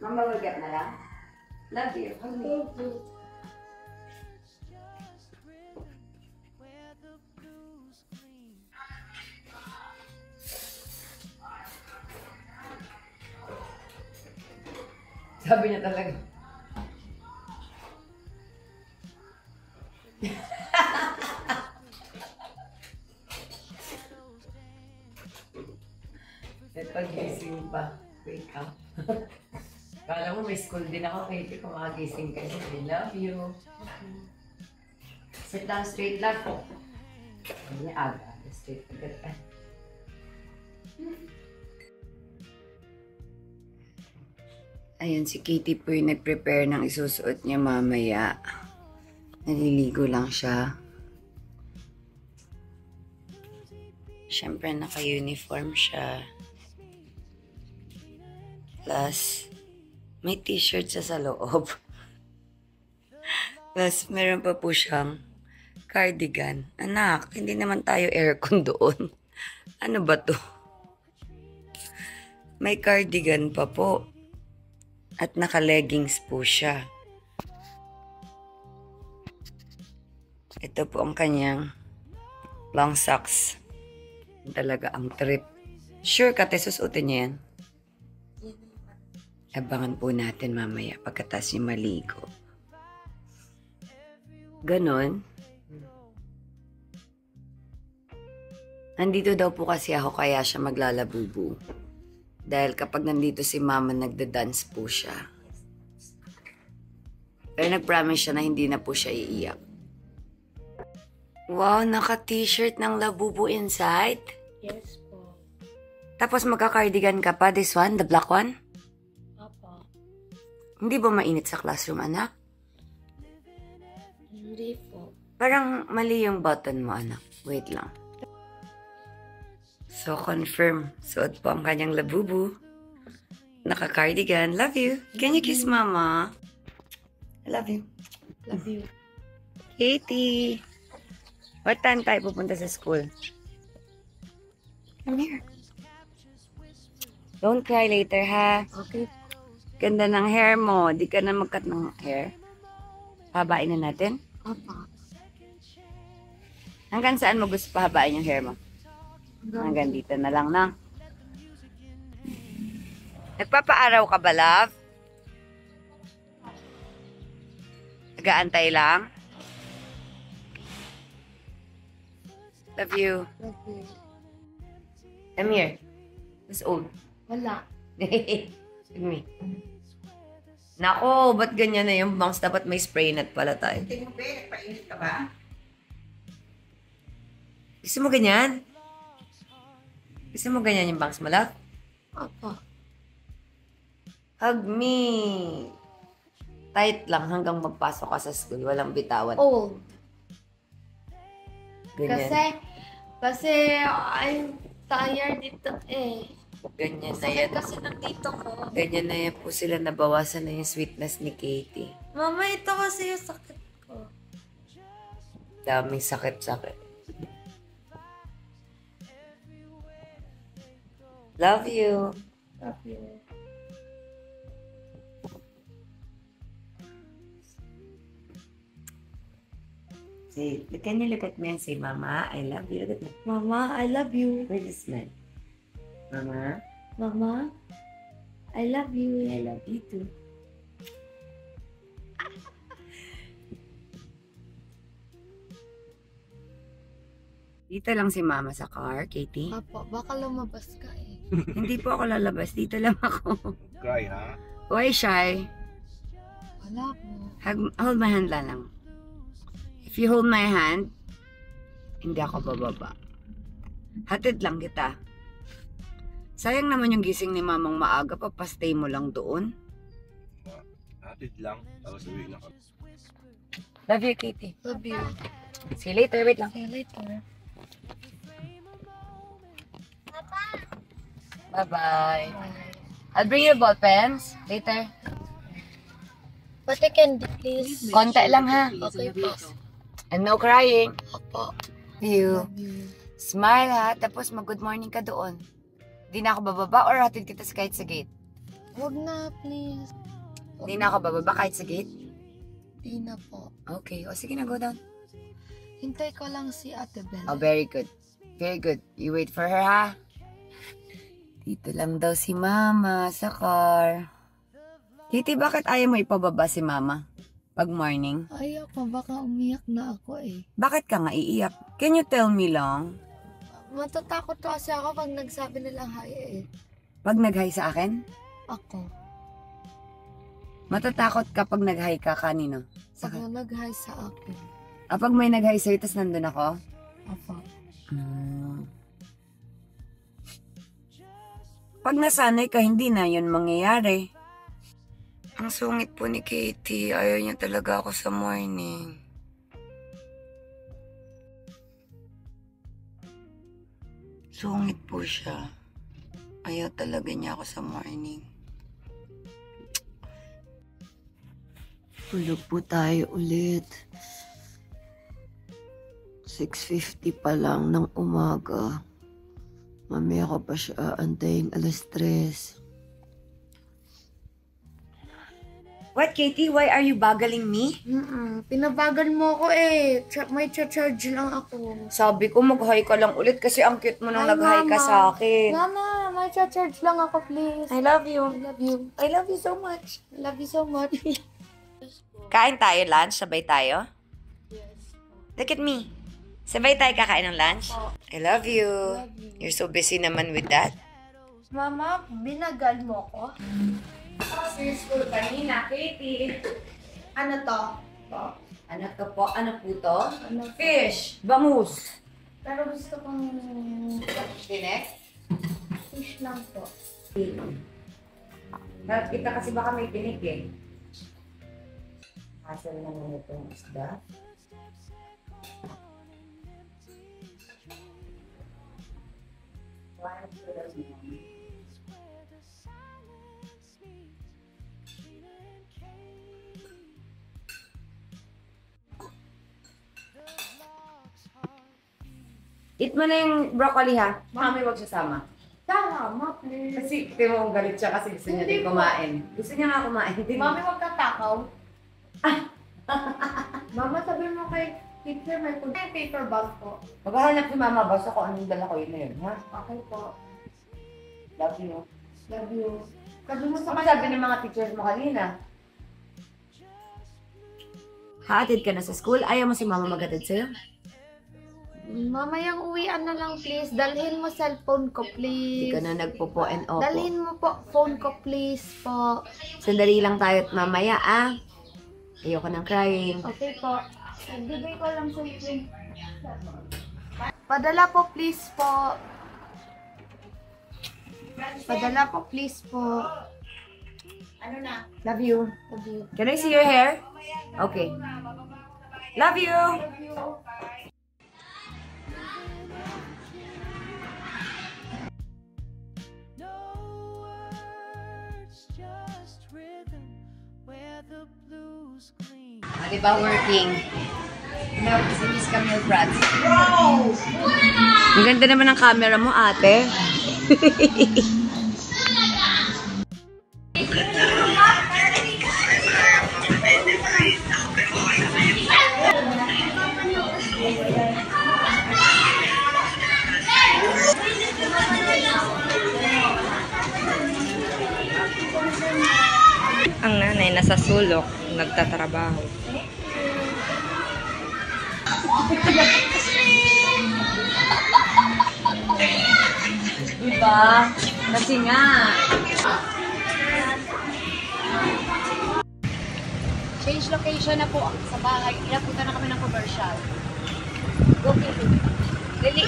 Mama will get na lang. Love you. Hug me. Sabi niya talaga. Ito gising pa. Wake up. Kala mo may school din ako, Katie, kung makagising ka. I love you. Sit down straight lang. Hindi niya aga. Straight agad ka. Ayun, si Katie po yung nag-prepare ng isusuot niya mamaya. Naliligo lang siya. Siyempre, naka-uniform siya. Plus, may t-shirt siya sa loob. Plus, meron pa po siyang cardigan. Anak, hindi naman tayo aircon doon. Ano ba to? May cardigan pa po. At naka-leggings po siya. Ito po ang kanyang long socks. Talaga ang trip. Sure ka, susuotin niya yan? Abangan po natin mamaya pagkatapos niya maligo. Ganon. Nandito daw po kasi ako kaya siya maglalabubu. Dahil kapag nandito si mama, nagda-dance po siya. Pero nag-promise siya na hindi na po siya iiyak. Wow, naka-t-shirt ng labubu inside? Yes po. Tapos magka-cardigan ka pa, this one, the black one? Opo. Hindi ba mainit sa classroom, anak? Hindi po. Parang mali yung button mo, anak. Wait lang. So, confirm. Suot po ang kanyang labubu. Naka-cardigan. Love you. Can you kiss mama? I love you. Love you. Katie. What time tayo pupunta sa school? Come here. Don't cry later, ha? Okay. Ganda ng hair mo. Di ka na mag-cut ng hair. Habain na natin. Opo. Hanggang saan mo gusto pahabain yung hair mo? Hanggang dito na lang na. Nagpapaaraw ka ba, love? Nag-aantay lang? Love you. Love you. Come here. Who's old? Wala. Give me. Nako, ba't ganyan na yung bangs? Dapat may spray net pala tayo. Tingnan mo, nagpainit ka ba? Gusto mo ganyan? Gusto mo ganyan yung bangs mo, love? Opo. Hug me. Tight lang hanggang magpasok ka sa school. Walang bitawan. Old. Ganyan. Kasi I'm tired dito eh. Ganyan na yan. Sakit kasi nandito ko. Ganyan na yan po sila. Nabawasan na yung sweetness ni Katie. Mama, ito kasi yung sakit ko. Daming sakit-sakit. Love you. Love you. Say, can you look at me and say, Mama, I love you. Look at me. Mama, I love you. Where's the smile? Mama, Mama, I love you. I love you too. Dito lang si Mama sa car, Katie. Apo, baka lumabas ka eh. Hindi po ako lalabas. Dito lang ako. Cry, ha? Why shy? Wala po. Hold my hand lang. If you hold my hand, hindi ako bababa. Hatid lang kita. Sayang naman yung gising ni mamang maaga, papastay mo lang doon. Hatid lang, tapos uwi na kami. Love you, Katie. Love you. See you later, wait lang. See you later. Bye-bye. I'll bring you ball pens later. Pati candy, please. Konti lang ha. Okay po. And no crying. Opo. You. Love you. Smile ha, tapos mag-good morning ka doon. Di na ako bababa or hatid kita kahit sa gate? Huwag na, please. Di na ako bababa kahit sa gate? Di na po. Okay, o sige na, go down. Hintay ko lang si Ate Bella. Oh, very good. Very good. You wait for her ha. Dito lang daw si Mama sa car. Kitty, bakit ayaw mo ipababa si Mama pag morning? Ayoko, baka umiyak na ako eh. Bakit ka nga iiyak? Can you tell me lang? Matatakot to kasi ako pag nagsabi nila hi eh. Pag nag-hi sa akin? Ako. Matatakot ka pag nag-hi ka kanino? Sa Pag nag-hi sa akin. pag may nag-hi sa'yo, tas nandun ako? Opo. Pag nasanay ka, hindi na yun mangyayari. Ang sungit po ni Katie. Ayaw niya talaga ako sa morning. Sungit po siya. Ayaw talaga niya ako sa morning. Tulog po tayo ulit. 6:50 pa lang ng umaga. Mamaya ko pa siya aantayin 3:00. What, Katie? Why are you boggling me? Pinabagal mo ako eh. May charge lang ako. Sabi ko, mag-hi ka lang ulit kasi ang cute mo nang Ay, nag-hi ka Mama. sa akin. Mama, may charge lang ako, please. I love you. I love you. I love you so much. I love you so much. Kain tayo lunch? Sabay tayo? Yes. Look at me. Sabay tayo kakain ng lunch? Oh. I love you. Love you. You're so busy naman with that. Mama, binagal mo ko? Kasi school kanina, Katie. Ano to? Ano to po? Ano po to? Ano? Fish. Bangus. Pero gusto kong Tinek? fish lang po. Kita kasi baka may tinik eh. Asal naman itong isda. Eat mo na yung broccoli ha. Mami, wag sasama. Tama, please. Kasi timo mong galit siya kasi gusto niya Hindi din po. kumain. Gusto niya nga kumain. Mami, huwag kang takaw. Mama, sabi mo kay teacher, may paper bag po. Maghahanap si Mama basta ko anong dala ko yun na yun, ha? Okay po. Love you. Love you. Sabi mo sa Ano sabi ng mga teachers mo kanina? Hatid ka na sa school? Ayaw mo si Mama maghatid sa'yo? Mamayang uwian na lang, please. Dalhin mo cellphone ko, Hindi please. ka na nagpo-po and opo. Dalhin mo po phone ko, please po. Sandali lang tayo at mamaya, ah. Ayoko nang crying. Okay po. Nagbigay ko lang sa yung... Padala po, please po. Padala po, please po. Ano na? Love you. Love you. Can I see your hair? Okay. Love you! Love you. Di ba working? No, si Miss Camille Prats. Wow! Ang ganda naman ng camera mo, ate. Ang nanay nasa sulok, nagtatrabaho. Diba? Kasi nga. Change location na po sa bahay. Inapunta na kami ng commercial. Okay. Dali.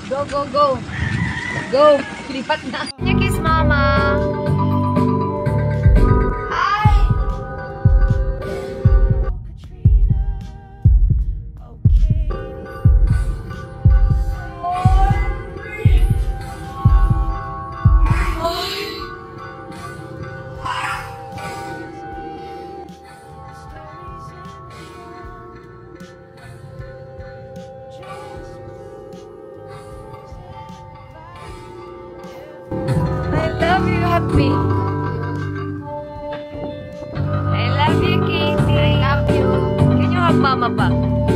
Go, go, go. Go. Lipat na. Can you kiss mama? Hi! I love you, Happy. I love you, Katie. I love you. Can you hug Mama pa?